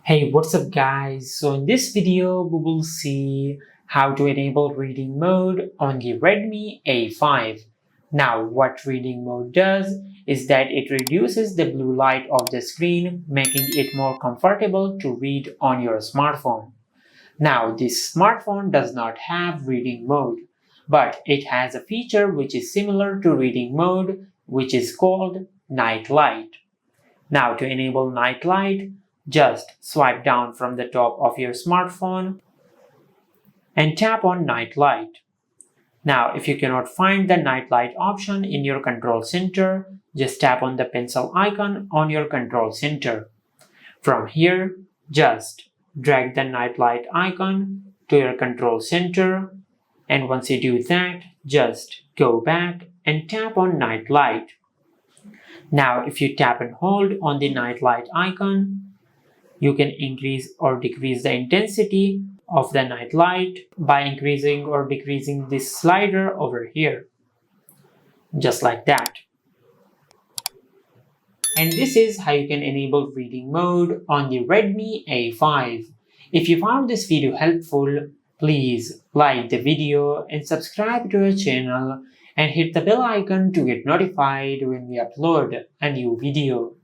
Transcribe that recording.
Hey, what's up guys? So in this video, we will see how to enable reading mode on the Redmi A5. Now, what reading mode does is that it reduces the blue light of the screen, making it more comfortable to read on your smartphone. Now, this smartphone does not have reading mode, but it has a feature which is similar to reading mode, which is called night light. Now to enable night light, just swipe down from the top of your smartphone and tap on night light. Now if you cannot find the night light option in your control center, just tap on the pencil icon on your control center. From here, just drag the night light icon to your control center, and once you do that, just go back and tap on night light. Now if you tap and hold on the night light icon, you can increase or decrease the intensity of the night light by increasing or decreasing this slider over here, just like that. And this is how you can enable reading mode on the Redmi A5. If you found this video helpful, please like the video and subscribe to our channel and hit the bell icon to get notified when we upload a new video.